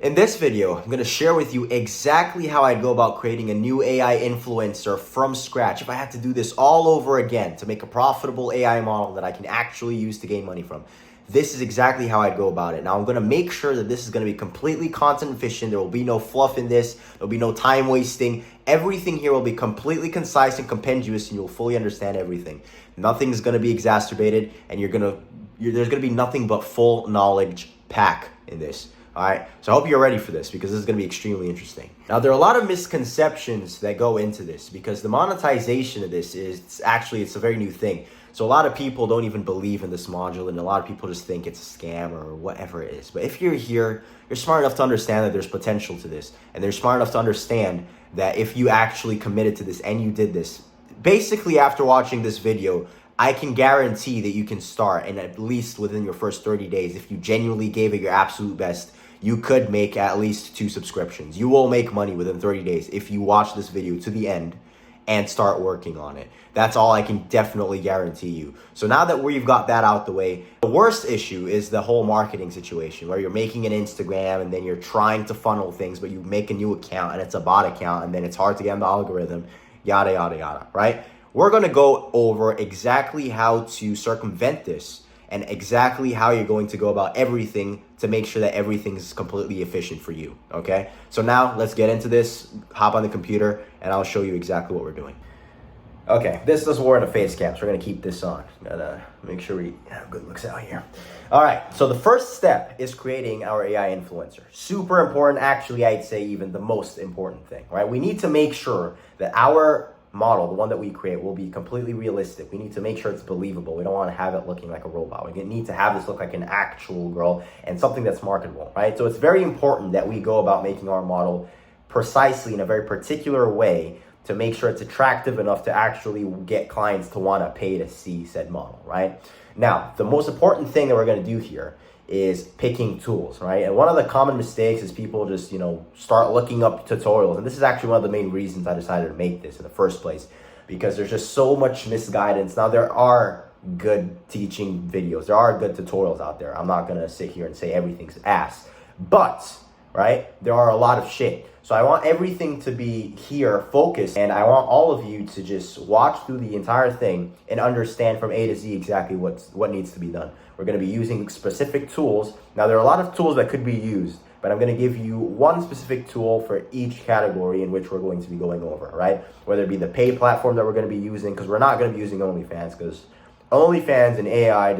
In this video, I'm going to share with you exactly how I'd go about creating a new AI influencer from scratch if I had to do this all over again to make a profitable AI model that I can actually use to gain money from. This is exactly how I'd go about it. Now, I'm going to make sure that this is going to be completely content efficient. There will be no fluff in this. There'll be no time wasting. Everything here will be completely concise and compendious, and you'll fully understand everything. Nothing's going to be exacerbated, and there's going to be nothing but full knowledge pack in this. All right, so I hope you're ready for this because this is going to be extremely interesting. Now, there are a lot of misconceptions that go into this because the monetization of this it's a very new thing. So a lot of people don't even believe in this module, and a lot of people just think it's a scam or whatever it is. But if you're here, you're smart enough to understand that there's potential to this, and they're smart enough to understand that if you actually committed to this and you did this, basically after watching this video, I can guarantee that you can start, and at least within your first 30 days, if you genuinely gave it your absolute best, you could make at least 2 subscriptions. You will make money within 30 days if you watch this video to the end and start working on it. That's all I can definitely guarantee you. So now that we've got that out the way, the worst issue is the whole marketing situation where you're making an Instagram and then you're trying to funnel things, but you make a new account and it's a bot account and then it's hard to get in the algorithm, yada, yada, yada, right? We're gonna go over exactly how to circumvent this and exactly how you're going to go about everything to make sure that everything's completely efficient for you, okay? So now let's get into this, hop on the computer, and I'll show you exactly what we're doing. Okay, this doesn't wear a face cam, so we're gonna keep this on. Gotta make sure we have good looks out here. All right, so the first step is creating our AI influencer. Super important, actually, I'd say even the most important thing, right? We need to make sure that our model, the one that we create, will be completely realistic. We need to make sure it's believable. We don't want to have it looking like a robot. We need to have this look like an actual girl and something that's marketable, right? So it's very important that we go about making our model precisely in a very particular way to make sure it's attractive enough to actually get clients to want to pay to see said model, right? Now, the most important thing that we're going to do here is picking tools, right? And one of the common mistakes is people just, start looking up tutorials. And this is actually one of the main reasons I decided to make this in the first place, because there's just so much misguidance. Now, there are good teaching videos. There are good tutorials out there. I'm not going to sit here and say everything's ass, but, right, there are a lot of shit. So I want everything to be here focused, and I want all of you to just watch through the entire thing and understand from A to Z exactly what needs to be done. We're going to be using specific tools. Now, there are a lot of tools that could be used, but I'm going to give you one specific tool for each category in which we're going to be going over, right? Whether it be the pay platform that we're going to be using, because we're not going to be using OnlyFans, because OnlyFans and AI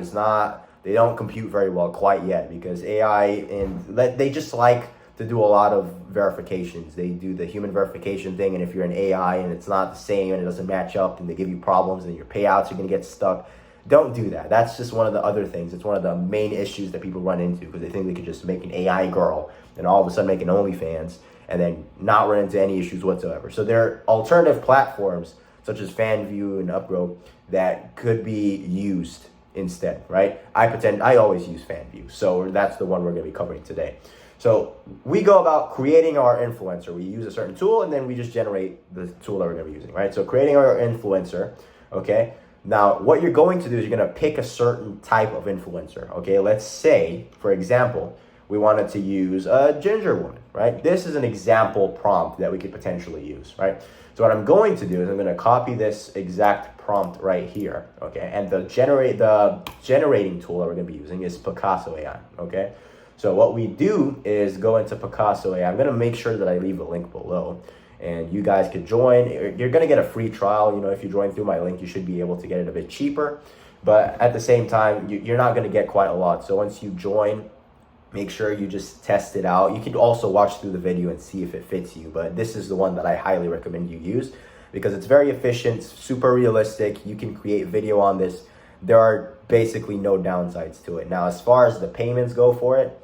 they don't compute very well quite yet, because AI, and they just like to do a lot of verifications. They do the human verification thing, and if you're an AI and it's not the same and it doesn't match up and they give you problems and your payouts are going to get stuck, don't do that. That's just one of the other things. It's one of the main issues that people run into because they think they could just make an AI girl and all of a sudden make an OnlyFans and then not run into any issues whatsoever. So there are alternative platforms such as Fanvue and Upgrow that could be used instead, right? I always use Fanvue, so that's the one we're going to be covering today. So we go about creating our influencer. We use a certain tool and then we just generate the tool that we're going to be using, right? So creating our influencer, okay? Now, what you're going to do is you're going to pick a certain type of influencer, okay? Let's say, for example, we wanted to use a ginger woman, right? This is an example prompt that we could potentially use, right? So what I'm going to do is I'm going to copy this exact prompt right here, okay? And the generating tool that we're going to be using is Picasso AI, okay? So what we do is go into Picasso AI. I'm going to make sure that I leave a link below and you guys could join. You're going to get a free trial. If you join through my link, you should be able to get it a bit cheaper. But at the same time, you're not going to get quite a lot. So once you join, make sure you just test it out. You can also watch through the video and see if it fits you. But this is the one that I highly recommend you use because it's very efficient, super realistic. You can create video on this. There are basically no downsides to it. Now, as far as the payments go for it,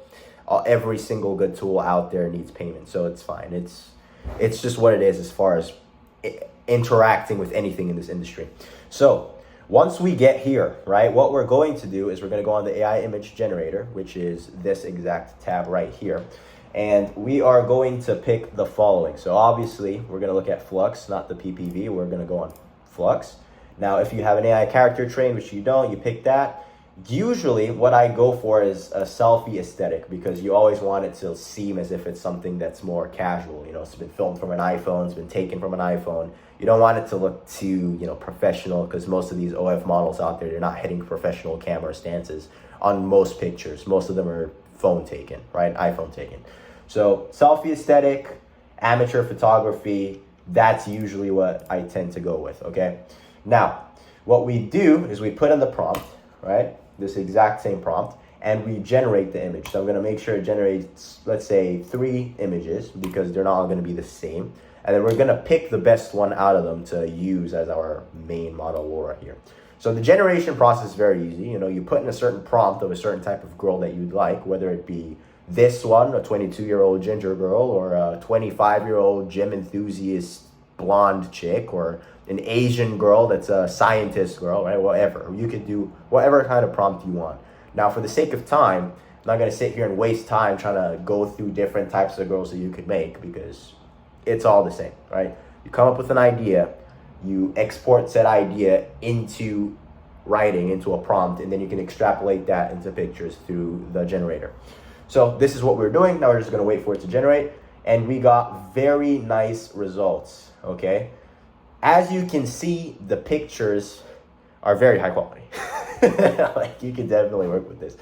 every single good tool out there needs payment. So it's fine. It's just what it is as far as interacting with anything in this industry. So once we get here, right, what we're going to do is we're going to go on the AI image generator, which is this exact tab right here. And we are going to pick the following. So obviously we're going to look at Flux, not the PPV. We're going to go on Flux. Now, if you have an AI character trained, which you don't, you pick that. Usually what I go for is a selfie aesthetic, because you always want it to seem as if it's something that's more casual. You know, it's been filmed from an iPhone, it's been taken from an iPhone. You don't want it to look too, professional, because most of these OF models out there, they're not hitting professional camera stances on most pictures. Most of them are phone taken, right? iPhone taken. So selfie aesthetic, amateur photography, that's usually what I tend to go with, okay? Now, what we do is we put in the prompt, right? This exact same prompt, and we generate the image. So I'm gonna make sure it generates, let's say, 3 images, because they're not all gonna be the same. And then we're gonna pick the best one out of them to use as our main model Laura here. So the generation process is very easy. You put in a certain prompt of a certain type of girl that you'd like, whether it be this one, a 22-year-old ginger girl, or a 25-year-old gym enthusiast blonde chick, or an Asian girl that's a scientist girl, right? Whatever. You could do whatever kind of prompt you want. Now, for the sake of time, I'm not going to sit here and waste time trying to go through different types of girls that you could make, because it's all the same, right? You come up with an idea, you export said idea into writing, into a prompt, and then you can extrapolate that into pictures through the generator. So this is what we're doing. Now we're just going to wait for it to generate, and we got very nice results, okay? As you can see, the pictures are very high quality. Like, you can definitely work with this.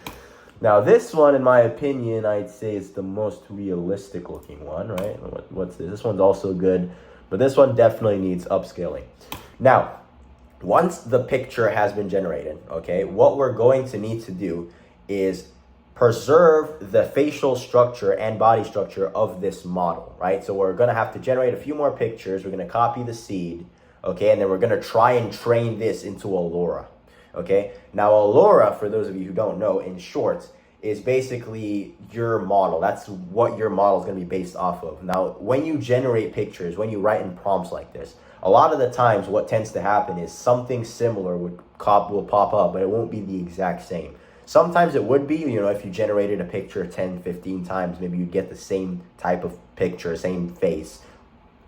Now, this one, in my opinion, I'd say is the most realistic looking one, right? What's this? This one's also good, but this one definitely needs upscaling. Now, once the picture has been generated, okay, what we're going to need to do is preserve the facial structure and body structure of this model, right? So we're gonna have to generate a few more pictures. We're gonna copy the seed, okay? And then we're gonna try and train this into a Laura, okay? Now, a Laura, for those of you who don't know, in short, is basically your model. That's what your model is gonna be based off of. Now, when you generate pictures, when you write in prompts like this, a lot of the times what tends to happen is something similar will pop up, but it won't be the exact same. Sometimes it would be, if you generated a picture 10, 15 times, maybe you'd get the same type of picture, same face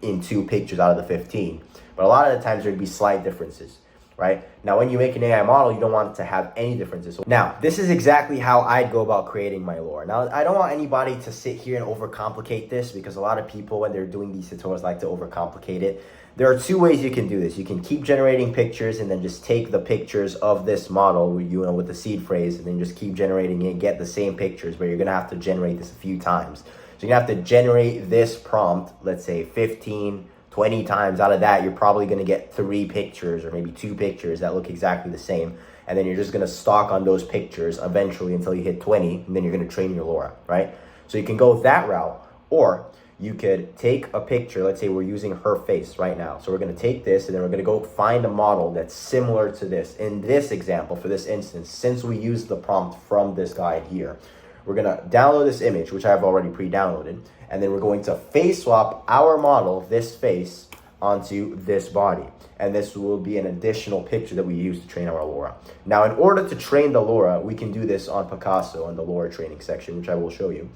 in 2 pictures out of the 15. But a lot of the times there'd be slight differences, right? Now, when you make an AI model, you don't want it to have any differences. So now, this is exactly how I'd go about creating my lore. Now, I don't want anybody to sit here and overcomplicate this, because a lot of people, when they're doing these tutorials, like to overcomplicate it. There are 2 ways you can do this. You can keep generating pictures and then just take the pictures of this model, with the seed phrase, and then just keep generating it, get the same pictures, but you're gonna have to generate this a few times. So you're gonna have to generate this prompt, let's say 15, 20 times. Out of that, you're probably gonna get 3 pictures or maybe 2 pictures that look exactly the same. And then you're just gonna stock on those pictures eventually until you hit 20, and then you're gonna train your Laura, right? So you can go that route, or you could take a picture. Let's say we're using her face right now. So we're gonna take this, and then we're gonna go find a model that's similar to this. In this example, for this instance, since we used the prompt from this guy here, we're gonna download this image, which I've already pre-downloaded, and then we're going to face swap our model, this face, onto this body. And this will be an additional picture that we use to train our Laura. Now, in order to train the Laura, we can do this on Picasso in the Laura training section, which I will show you.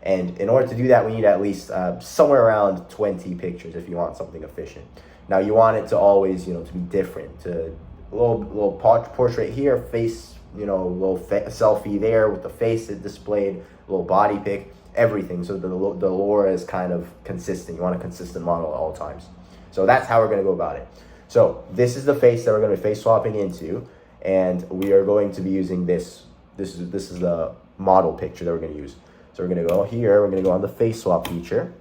And in order to do that, we need at least somewhere around 20 pictures if you want something efficient. Now, you want it to always, to be different. A little portrait here, face, little selfie there with the face displayed, a little body pic, everything. So the Laura is kind of consistent. You want a consistent model at all times. So that's how we're going to go about it. So this is the face that we're going to be face swapping into, and we are going to be using this. This is the model picture that we're going to use. So we're gonna go here, we're gonna go on the face swap feature,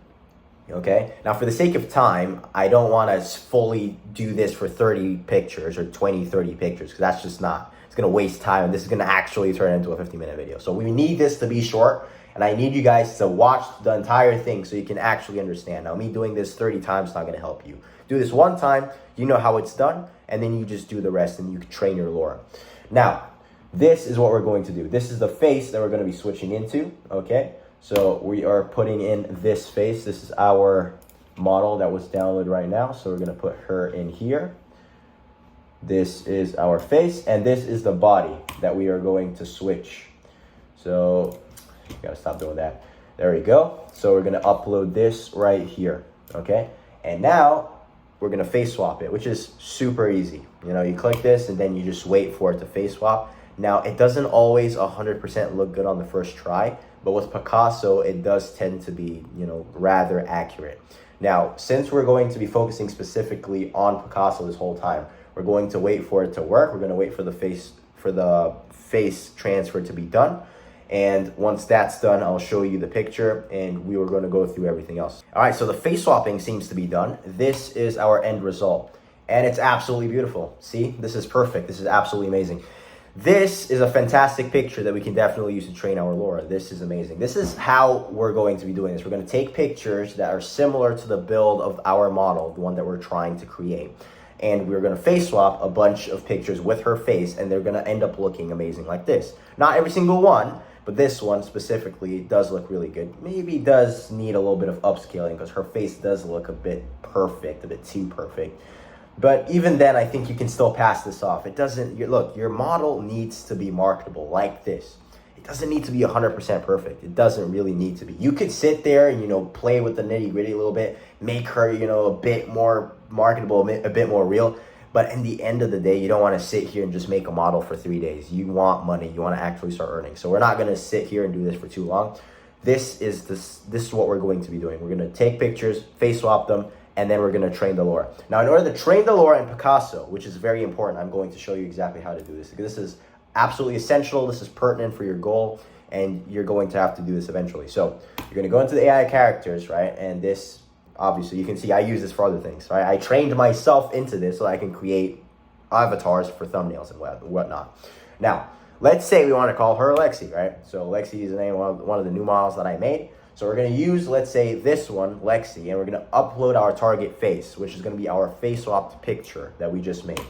okay? Now, for the sake of time, I don't wanna fully do this for 30 pictures or 20, 30 pictures, because that's just not, it's gonna waste time, and this is gonna actually turn into a 50-minute video. So we need this to be short, and I need you guys to watch the entire thing so you can actually understand. Now, me doing this 30 times is not gonna help you. Do this one time, you know how it's done, and then you just do the rest, and you can train your Laura. Now, this is what we're going to do. This is the face that we're going to be switching into, okay? So we are putting in this face. This is our model that was downloaded right now. So we're going to put her in here. This is our face, and this is the body that we are going to switch. So you got to stop doing that. There we go. So we're going to upload this right here, okay? And now we're going to face swap it, which is super easy. You click this, and then you just wait for it to face swap. Now, it doesn't always 100% look good on the first try, but with Picasso, it does tend to be, rather accurate. Now, since we're going to be focusing specifically on Picasso this whole time, we're going to wait for it to work. We're going to wait for the face transfer to be done. And once that's done, I'll show you the picture and we were going to go through everything else. All right, so the face swapping seems to be done. This is our end result and it's absolutely beautiful. See, this is perfect. This is absolutely amazing. This is a fantastic picture that we can definitely use to train our LoRa. This is amazing. This is how we're going to be doing this. We're going to take pictures that are similar to the build of our model, the one that we're trying to create. And we're going to face swap a bunch of pictures with her face, and they're going to end up looking amazing like this. Not every single one, but this one specifically does look really good. Maybe does need a little bit of upscaling because her face does look a bit perfect, a bit too perfect. But even then, I think you can still pass this off. It doesn't, look, your model needs to be marketable like this. It doesn't need to be 100% perfect. It doesn't really need to be. You could sit there and, play with the nitty gritty a little bit, make her, a bit more marketable, a bit more real. But in the end of the day, you don't want to sit here and just make a model for 3 days. You want money. You want to actually start earning. So we're not going to sit here and do this for too long. This is what we're going to be doing. We're going to take pictures, face swap them, and then we're going to train the LoRa. Now, in order to train the LoRa in Picasso, which is very important, I'm going to show you exactly how to do this. This is absolutely essential. This is pertinent for your goal, and you're going to have to do this eventually. So you're going to go into the AI characters, right? And this, obviously, you can see I use this for other things, right? I trained myself into this so I can create avatars for thumbnails and whatnot. Now, let's say we want to call her Lexi, right? So Lexi is the name of one of the new models that I made. So we're going to use, let's say, this one, Lexi, and we're going to upload our target face, which is going to be our face swapped picture that we just made.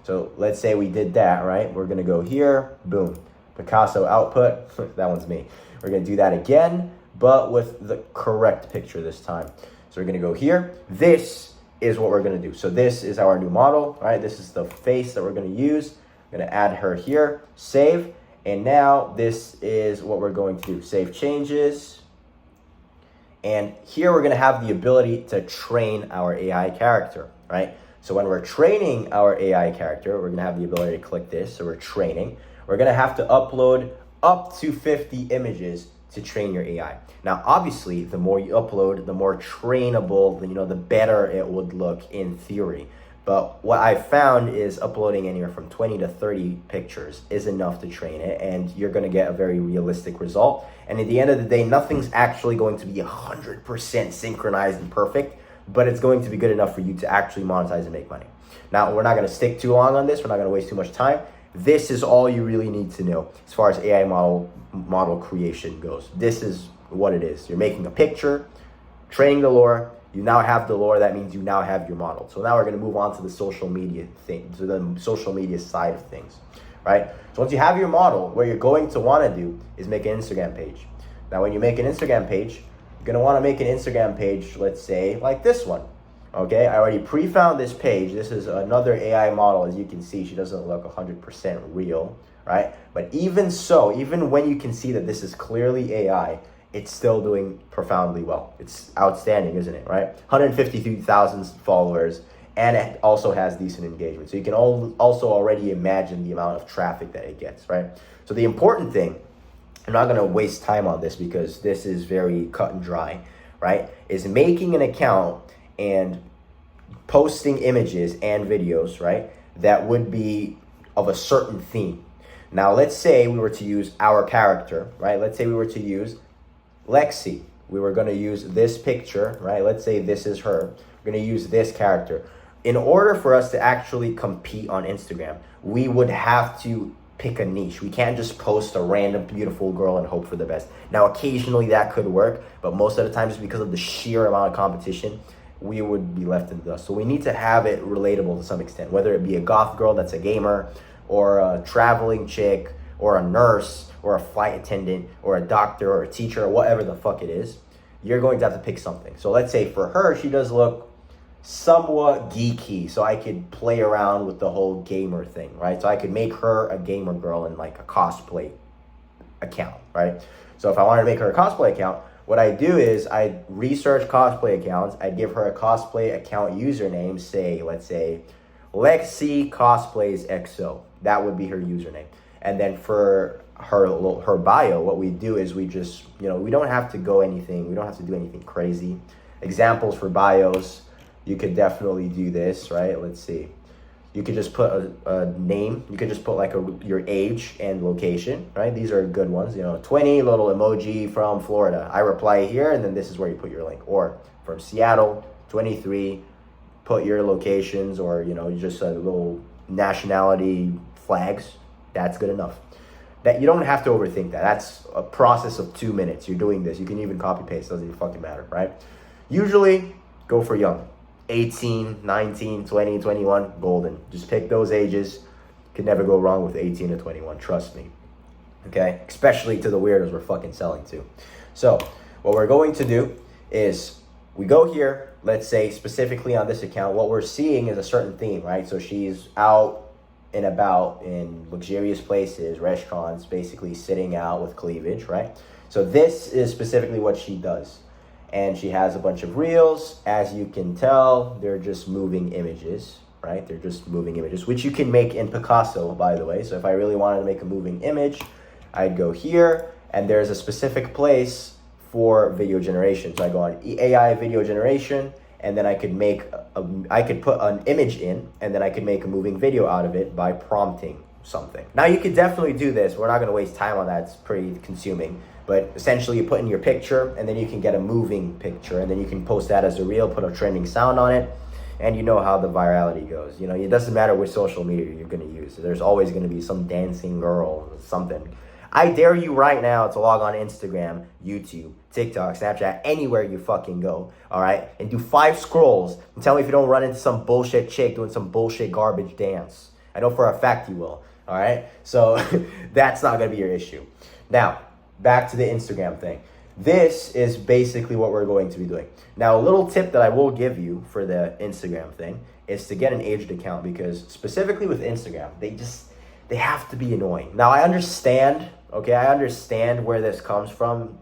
So let's say we did that, right? We're going to go here, boom, Picasso output. That one's me. We're going to do that again, but with the correct picture this time. So we're going to go here. This is what we're going to do. So this is our new model, right? This is the face that we're going to use. I'm going to add her here, save. And now this is what we're going to do. Save changes. And here we're going to have the ability to train our AI character, right? So when we're training our AI character, we're going to have the ability to click this. So we're training. We're going to have to upload up to 50 images to train your AI. Now, obviously, the more you upload, the more trainable, the better it would look in theory. But what I've found is uploading anywhere from 20 to 30 pictures is enough to train it, and you're going to get a very realistic result. And at the end of the day, nothing's actually going to be 100% synchronized and perfect, but it's going to be good enough for you to actually monetize and make money. Now, we're not going to stick too long on this. We're not going to waste too much time. This is all you really need to know as far as AI model creation goes. This is what it is. You're making a picture, training the LoRa. You now have the LoRa. That means you now have your model. So now we're going to move on to the social media thing, to the social media side of things, right? So once you have your model, what you're going to want to do is make an Instagram page. Now, when you make an Instagram page, you're going to want to make an Instagram page, let's say, like this one. Okay, I already pre-found this page. This is another AI model. As you can see, she doesn't look 100% real, right? But even so, even when you can see that this is clearly AI, it's still doing profoundly well. It's outstanding, isn't it, right? 153,000 followers, and it also has decent engagement. So you can also already imagine the amount of traffic that it gets, right? So the important thing, I'm not gonna waste time on this because this is very cut and dry, right? Is making an account and posting images and videos, right? That would be of a certain theme. Now, let's say we were to use our character, right? Let's say we were to use Lexi. We were going to use this picture, right? Let's say this is her. We're going to use this character. In order for us to actually compete on Instagram, we would have to pick a niche. We can't just post a random beautiful girl and hope for the best. Now, occasionally that could work, but most of the time, just because of the sheer amount of competition, we would be left in the dust. So we need to have it relatable to some extent, whether it be a goth girl that's a gamer, or a traveling chick, or a nurse, or a flight attendant, or a doctor, or a teacher, or whatever the fuck it is. You're going to have to pick something. So let's say for her, she does look somewhat geeky, so I could play around with the whole gamer thing, right? So I could make her a gamer girl in like a cosplay account, right? So if I wanted to make her a cosplay account, what I do is I research cosplay accounts. I give her a cosplay account username, let's say Lexi Cosplays XO. That would be her username. And then for her bio, what we do is we just, we don't have to do anything crazy. Examples for bios, you could definitely do this, right? Let's see. You could just put a name. You could just put like your age and location, right? These are good ones. 20, little emoji from Florida. I reply here, and then this is where you put your link. Or from Seattle, 23, put your locations, or just a little nationality flags. That's good enough. That you don't have to overthink that. That's a process of 2 minutes. You're doing this. You can even copy paste. Doesn't even fucking matter, right? Usually, go for young. 18, 19, 20, 21, golden. Just pick those ages. Could never go wrong with 18 to 21. Trust me. Okay? Especially to the weirdos we're fucking selling to. So, what we're going to do is we go here. Let's say specifically on this account, what we're seeing is a certain theme, right? So she's out and about in luxurious places, restaurants, basically sitting out with cleavage, right? So this is specifically what she does. And she has a bunch of reels. As you can tell, they're just moving images, right? They're just moving images, which you can make in Picasso, by the way. So if I really wanted to make a moving image, I'd go here, and there's a specific place for video generation. So I go on AI video generation, and then I could I could put an image in, and then I could make a moving video out of it by prompting something. Now you could definitely do this. We're not gonna waste time on that. It's pretty consuming. But essentially you put in your picture, and then you can get a moving picture, and then you can post that as a reel, put a trending sound on it, and you know how the virality goes. It doesn't matter which social media you're gonna use. There's always gonna be some dancing girl or something. I dare you right now to log on Instagram, YouTube, TikTok, Snapchat, anywhere you fucking go, all right? And do 5 scrolls and tell me if you don't run into some bullshit chick doing some bullshit garbage dance. I know for a fact you will, all right? So that's not gonna be your issue. Now, back to the Instagram thing. This is basically what we're going to be doing. Now, a little tip that I will give you for the Instagram thing is to get an aged account, because specifically with Instagram, they have to be annoying. Now, I understand where this comes from,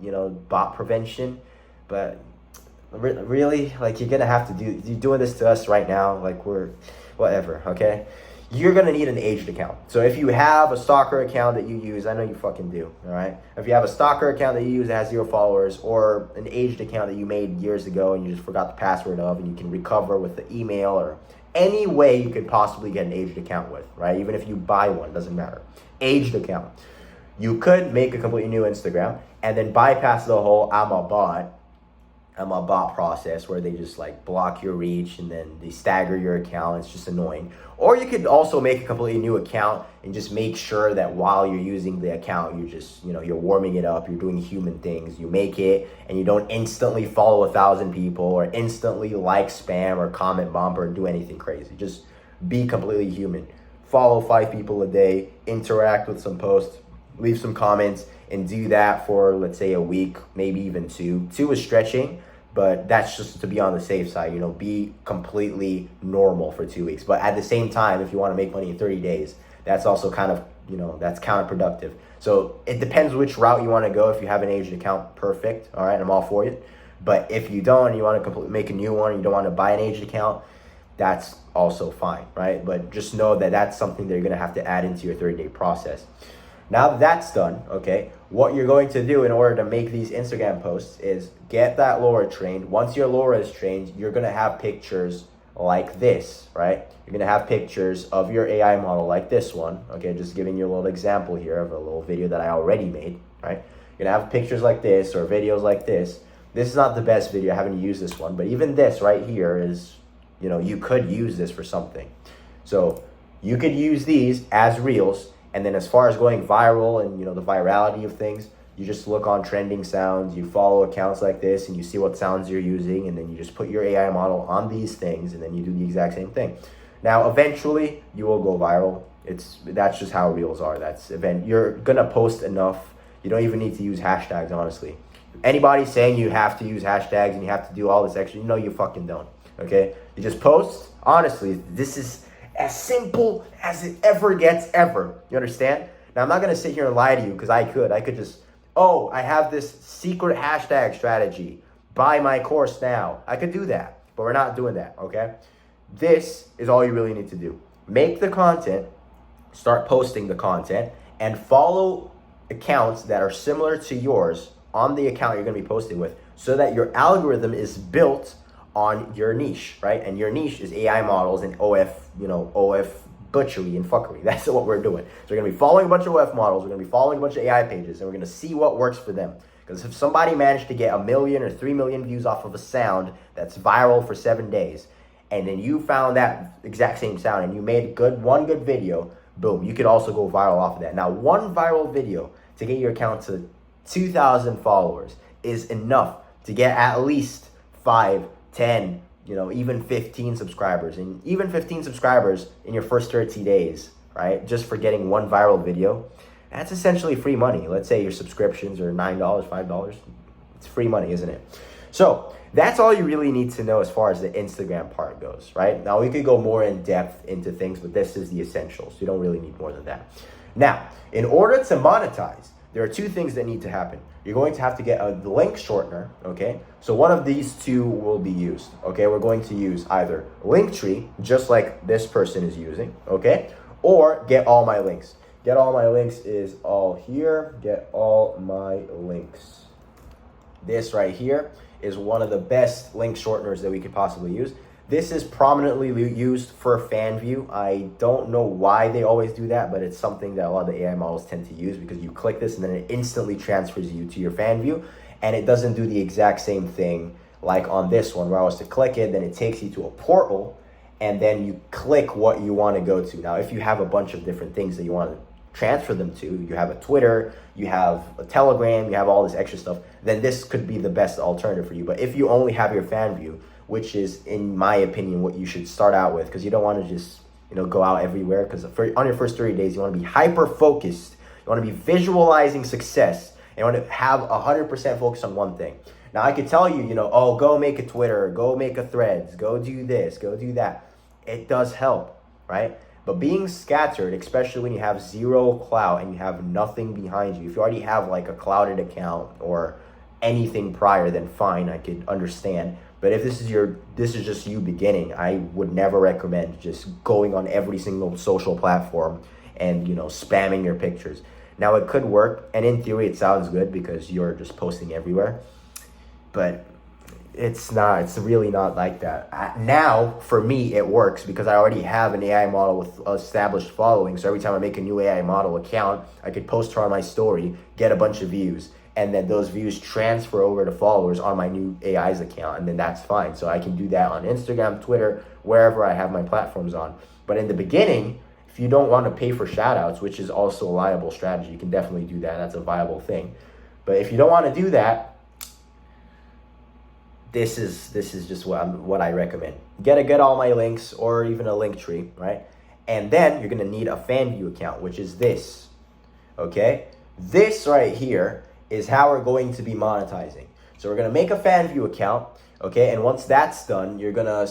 bot prevention, but really, like, you're gonna have to you're doing this to us right now, like we're, whatever, okay? You're gonna need an aged account. So if you have a stalker account that you use, I know you fucking do, all right? If you have a stalker account that you use that has 0 followers, or an aged account that you made years ago and you just forgot the password of, and you can recover with the email, or any way you could possibly get an aged account with, right? Even if you buy one, doesn't matter. Aged account. You could make a completely new Instagram and then bypass the whole I'm a bot process where they just like block your reach and then they stagger your account. It's just annoying. Or you could also make a completely new account and just make sure that while you're using the account, you just, you're warming it up, you're doing human things. You make it and you don't instantly follow 1,000 people or instantly like spam or comment bump or do anything crazy. Just be completely human. Follow 5 people a day, interact with some posts, leave some comments, and do that for, let's say, a week, maybe even 2. 2 is stretching, but that's just to be on the safe side. Be completely normal for 2 weeks. But at the same time, if you want to make money in 30 days, that's also kind of, that's counterproductive. So it depends which route you want to go. If you have an aged account, perfect. All right, I'm all for it. But if you don't, and you want to make a new one, you don't want to buy an aged account, that's also fine, right? But just know that that's something that you're going to have to add into your 30-day process. Now that that's done, okay, what you're going to do in order to make these Instagram posts is get that LoRa trained. Once your LoRa is trained, you're going to have pictures like this, right? You're going to have pictures of your AI model like this one, okay? Just giving you a little example here of a little video that I already made, right? You're going to have pictures like this or videos like this. This is not the best video. I haven't used this one, but even this right here is, you could use this for something. So you could use these as reels. And then as far as going viral and, the virality of things, you just look on trending sounds, you follow accounts like this, and you see what sounds you're using, and then you just put your AI model on these things, and then you do the exact same thing. Now, eventually, you will go viral. That's just how reels are. You're going to post enough. You don't even need to use hashtags, honestly. Anybody saying you have to use hashtags and you have to do all this extra, you fucking don't, okay? You just post. Honestly, this is as simple as it ever gets ever. You understand? Now, I'm not going to sit here and lie to you because I could just, I have this secret hashtag strategy. Buy my course now. I could do that, but we're not doing that, okay? This is all you really need to do. Make the content, start posting the content, and follow accounts that are similar to yours on the account you're going to be posting with, so that your algorithm is built on your niche, right? And your niche is AI models and OF butchery and fuckery. That's what we're doing. So we're going to be following a bunch of OF models. We're going to be following a bunch of AI pages, and we're going to see what works for them. Because if somebody managed to get 1 million or 3 million views off of a sound that's viral for 7 days, and then you found that exact same sound and you made one good video, boom, you could also go viral off of that. Now, one viral video to get your account to 2,000 followers is enough to get at least 5, 10, even 15 subscribers. And even 15 subscribers in your first 30 days, right? Just for getting one viral video, that's essentially free money. Let's say your subscriptions are $9, $5. It's free money, isn't it? So that's all you really need to know as far as the Instagram part goes, right? Now, we could go more in depth into things, but this is the essentials. You don't really need more than that. Now, in order to monetize, there are 2 things that need to happen. You're going to have to get a link shortener, okay? So one of these 2 will be used, okay? We're going to use either Linktree, just like this person is using, okay? Or Get All My Links. Get All My Links is all here. Get All My Links. This right here is one of the best link shorteners that we could possibly use. This is prominently used for Fanvue. I don't know why they always do that, but it's something that a lot of the AI models tend to use, because you click this and then it instantly transfers you to your Fanvue, and it doesn't do the exact same thing like on this one, where I was to click it, then it takes you to a portal, and then you click what you want to go to. Now, if you have a bunch of different things that you want to transfer them to, you have a Twitter, you have a Telegram, you have all this extra stuff, then this could be the best alternative for you. But if you only have your Fanvue, which is, in my opinion, what you should start out with, because you don't want to just go out everywhere, because on your first 30 days, you want to be hyper focused, you want to be visualizing success, and you want to have 100% focus on one thing. Now, I could tell you, oh, go make a Twitter, go make a Threads, go do this, go do that. It does help, right? But being scattered, especially when you have zero clout and you have nothing behind you, if you already have like a clouded account or anything prior, then fine, I could understand. But if this is just you beginning, I would never recommend just going on every single social platform and spamming your pictures. Now, it could work, and in theory it sounds good because you're just posting everywhere, but it's really not like that. Now, for me, it works because I already have an AI model with established following. So every time I make a new AI model account, I could post her on my story, get a bunch of views, and then those views transfer over to followers on my new AI's account, and then that's fine. So I can do that on Instagram, Twitter, wherever I have my platforms on. But in the beginning, if you don't want to pay for shoutouts, which is also a viable strategy, you can definitely do that. That's a viable thing. But if you don't want to do that, this is just what I recommend. Get All My Links, or even a Linktree, right? And then you're gonna need a Fanvue account, which is this, okay? This right here is how we're going to be monetizing. So we're gonna make a Fanvue account, okay? And once that's done, you're gonna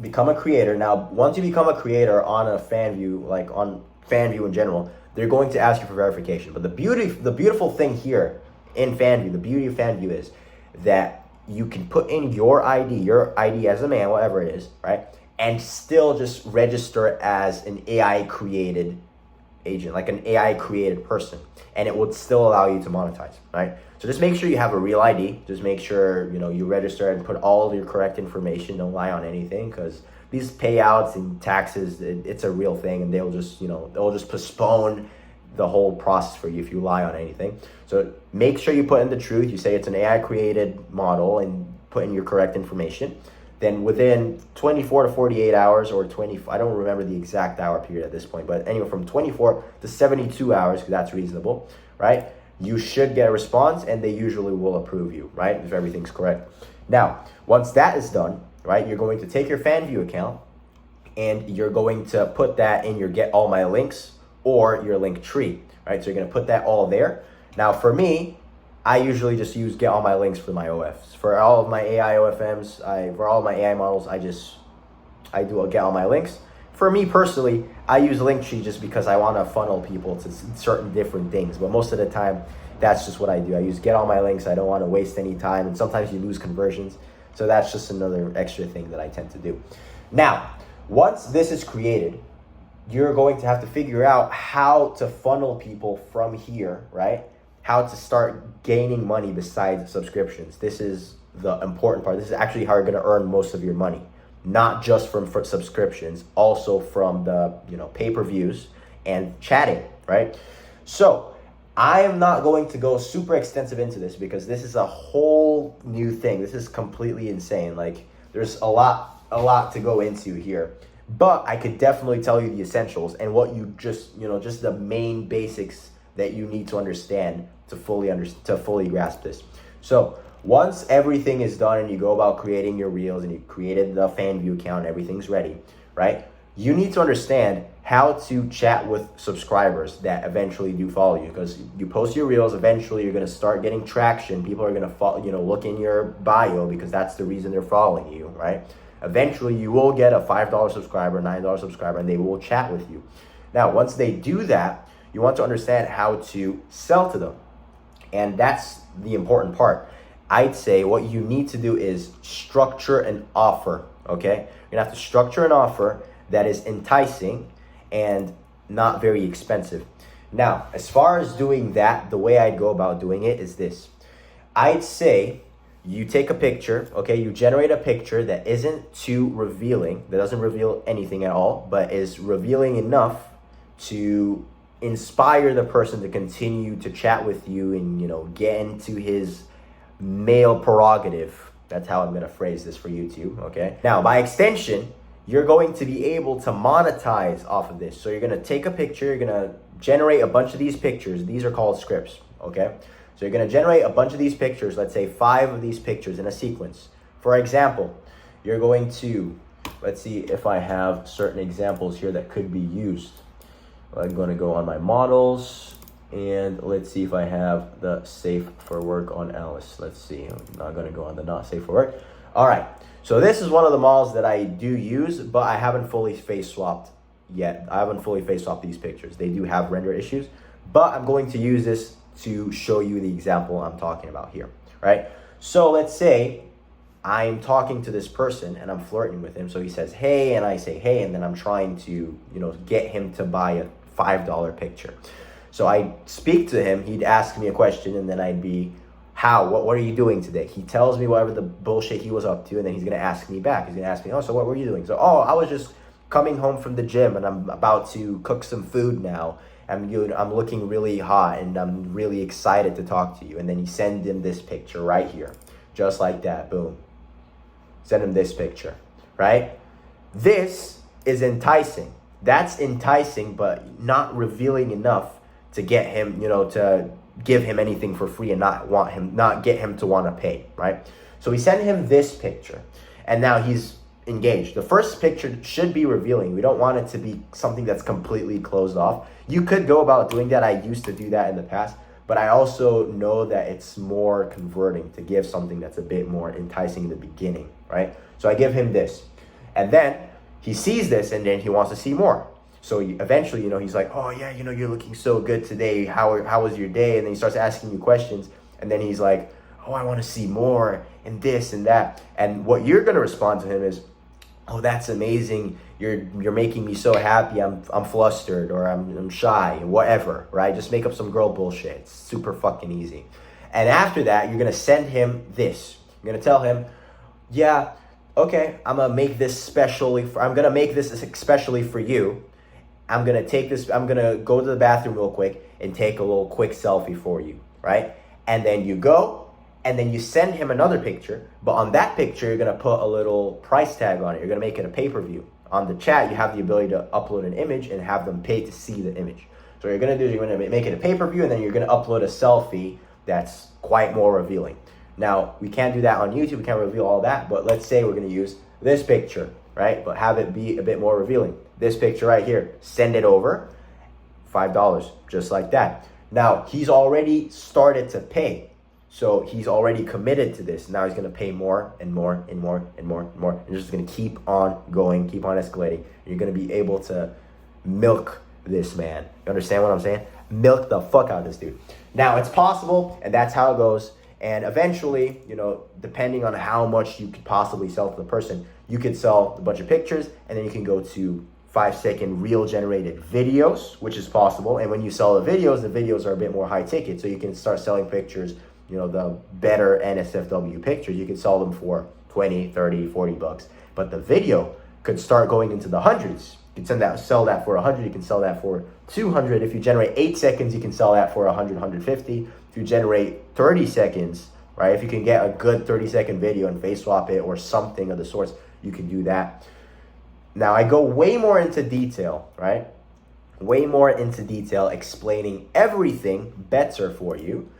become a creator. Now, once you become a creator on a Fanvue, like on Fanvue in general, they're going to ask you for verification. But the beautiful thing here in Fanvue, the beauty of Fanvue is that you can put in your ID as a man, whatever it is, right? And still just register as an AI created agent, like an AI created person, and it would still allow you to monetize, right? So just make sure you have a real ID. Just make sure you register and put all of your correct information. Don't lie on anything, because these payouts and taxes, it's a real thing, and they'll just postpone the whole process for you if you lie on anything. So make sure you put in the truth. You say it's an AI created model and put in your correct information. Then within 24 to 48 hours, or I don't remember the exact hour period at this point, but anywhere from 24 to 72 hours, because that's reasonable, right? You should get a response, and they usually will approve you, right? If everything's correct. Now, once that is done, right, you're going to take your Fanvue account and you're going to put that in your Get All My Links or your Linktree, right? So you're gonna put that all there. Now, for me, I usually just use Get All My Links for my OFs. For all of my AI OFMs, for all of my AI models, I do a Get All My Links. For me personally, I use Linktree just because I want to funnel people to certain different things. But most of the time, that's just what I do. I use Get All My Links. I don't want to waste any time, and sometimes you lose conversions. So that's just another extra thing that I tend to do. Now, once this is created, you're going to have to figure out how to funnel people from here, right? How to start gaining money besides subscriptions. This is the important part. This is actually how you're going to earn most of your money, not just from subscriptions, also from the pay-per-views and chatting, right? So I am not going to go super extensive into this because this is a whole new thing. This is completely insane. Like, there's a lot to go into here. But I could definitely tell you the essentials and what you just the main basics that you need to understand to fully grasp this. So once everything is done and you go about creating your reels and you created the Fanvue account, everything's ready, right? You need to understand how to chat with subscribers that eventually do follow you, because you post your reels, eventually you're going to start getting traction. People are going to follow, look in your bio because that's the reason they're following you, right? Eventually you will get a $5 subscriber, $9 subscriber, and they will chat with you. Now, once they do that, you want to understand how to sell to them. And that's the important part. I'd say what you need to do is structure an offer, okay? You're gonna have to structure an offer that is enticing and not very expensive. Now, as far as doing that, the way I'd go about doing it is this. I'd say you take a picture, okay? You generate a picture that isn't too revealing, that doesn't reveal anything at all, but is revealing enough to inspire the person to continue to chat with you and, get into his male prerogative. That's how I'm going to phrase this for YouTube, okay? Now, by extension, you're going to be able to monetize off of this. So you're going to take a picture, you're going to generate a bunch of these pictures. These are called scripts, okay? So you're going to generate a bunch of these pictures, let's say 5 of these pictures in a sequence. For example, you're going to, let's see if I have certain examples here that could be used. I'm going to go on my models and let's see if I have the safe for work on Alice. Let's see, I'm not going to go on the not safe for work. All right, so this is one of the models that I do use, but I haven't fully face swapped yet. I haven't fully face swapped these pictures. They do have render issues, but I'm going to use this to show you the example I'm talking about here, right? So let's say I'm talking to this person and I'm flirting with him. So he says, hey, and I say, hey, and then I'm trying to, get him to buy a $5 picture. So I speak to him, he'd ask me a question, and then I'd be, what are you doing today? He tells me whatever the bullshit he was up to, and then he's gonna ask me back. He's gonna ask me, so what were you doing? So, I was just coming home from the gym and I'm about to cook some food now. I'm looking really hot and I'm really excited to talk to you. And then you send him this picture right here, just like that, boom. Send him this picture, right? This is enticing. That's enticing, but not revealing enough to get him, to give him anything for free and not get him to want to pay, right? So we send him this picture and now he's engaged. The first picture should be revealing. We don't want it to be something that's completely closed off. You could go about doing that. I used to do that in the past, but I also know that it's more converting to give something that's a bit more enticing in the beginning, right? So I give him this, and then he sees this and then he wants to see more. So eventually, he's like, oh yeah, you're looking so good today. How was your day? And then he starts asking you questions, and then he's like, oh, I want to see more and this and that. And what you're going to respond to him is, oh, that's amazing. You're making me so happy. I'm flustered, or I'm shy, whatever, right? Just make up some girl bullshit. It's super fucking easy. And after that, you're going to send him this. You're going to tell him, yeah, okay, I'm going to make this especially for you. I'm going to go to the bathroom real quick and take a little quick selfie for you, right? And then you go, and then you send him another picture, but on that picture, you're going to put a little price tag on it. You're going to make it a pay-per-view. On the chat, you have the ability to upload an image and have them pay to see the image. So what you're going to do is you're going to make it a pay-per-view, and then you're going to upload a selfie that's quite more revealing. Now, we can't do that on YouTube. We can't reveal all that, but let's say we're going to use this picture, right? But have it be a bit more revealing. This picture right here, send it over, $5, just like that. Now, he's already started to pay. So he's already committed to this. Now he's going to pay more and more and more and more and more. And it's just going to keep on going, keep on escalating. You're going to be able to milk this man. You understand what I'm saying? Milk the fuck out of this dude. Now, it's possible, and that's how it goes. And eventually, depending on how much you could possibly sell to the person, you could sell a bunch of pictures, and then you can go to 5-second reel generated videos, which is possible. And when you sell the videos are a bit more high ticket. So you can start selling pictures, the better NSFW pictures, you can sell them for 20, 30, 40 bucks. But the video could start going into the hundreds. You can sell that for 100, you can sell that for 200. If you generate 8 seconds, you can sell that for 100, 150. If you generate 30 seconds, right? If you can get a good 30-second video and face swap it or something of the sorts, you can do that. Now I go way more into detail, right? Way more into detail explaining everything better for you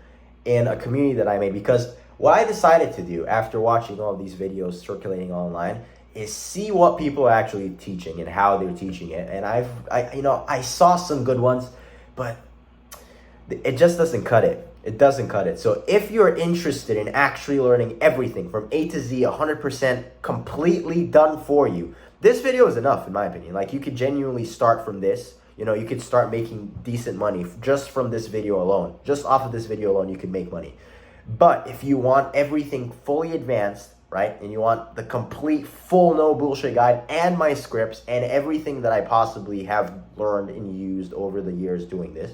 in a community that I made, because what I decided to do after watching all these videos circulating online is see what people are actually teaching and how they're teaching it. And I saw some good ones, but it just doesn't cut it. It doesn't cut it. So if you're interested in actually learning everything from A to Z, 100% completely done for you, this video is enough in my opinion. Like, you could genuinely start from this. You could start making decent money just from this video alone. Just off of this video alone, you could make money. But if you want everything fully advanced, right, and you want the complete full no bullshit guide and my scripts and everything that I possibly have learned and used over the years doing this,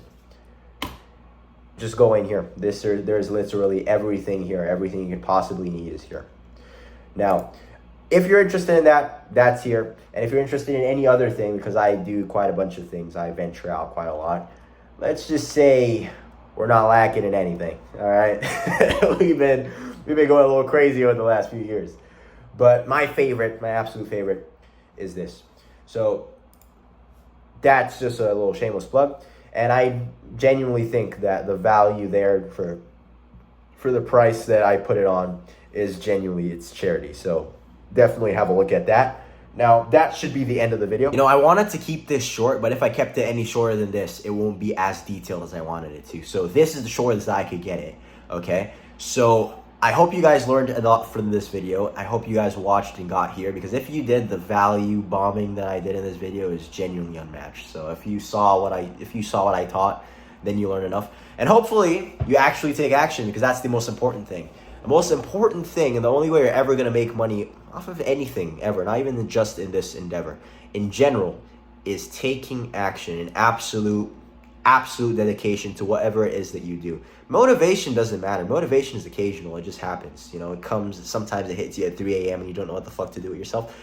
just go in here. There's literally everything here. Everything you could possibly need is here. Now, if you're interested in that, that's here. And if you're interested in any other thing, because I do quite a bunch of things, I venture out quite a lot. Let's just say we're not lacking in anything, all right? We've been going a little crazy over the last few years. But my absolute favorite is this. So that's just a little shameless plug. And I genuinely think that the value there for the price that I put it on is genuinely, it's charity. So definitely have a look at that. Now, that should be the end of the video. I wanted to keep this short, but if I kept it any shorter than this, it won't be as detailed as I wanted it to. So this is the shortest I could get it, okay? So I hope you guys learned a lot from this video. I hope you guys watched and got here, because if you did, the value bombing that I did in this video is genuinely unmatched. So if you saw what I taught, then you learned enough. And hopefully you actually take action, because that's the most important thing. The most important thing, and the only way you're ever going to make money off of anything ever, not even just in this endeavor, in general, is taking action, an absolute dedication to whatever it is that you do. Motivation doesn't matter. Motivation is occasional. It just happens. It comes, sometimes it hits you at 3 a.m. and you don't know what the fuck to do with yourself.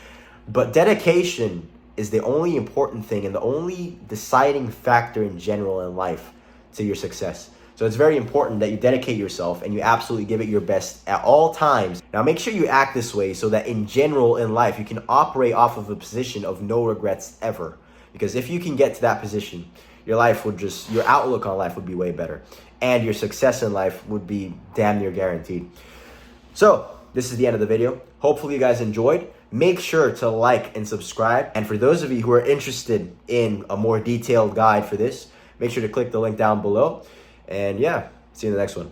But dedication is the only important thing and the only deciding factor in general in life to your success. So it's very important that you dedicate yourself and you absolutely give it your best at all times. Now make sure you act this way so that in general in life, you can operate off of a position of no regrets ever. Because if you can get to that position, your outlook on life would be way better. And your success in life would be damn near guaranteed. So this is the end of the video. Hopefully you guys enjoyed. Make sure to like and subscribe. And for those of you who are interested in a more detailed guide for this, make sure to click the link down below. And yeah, see you in the next one.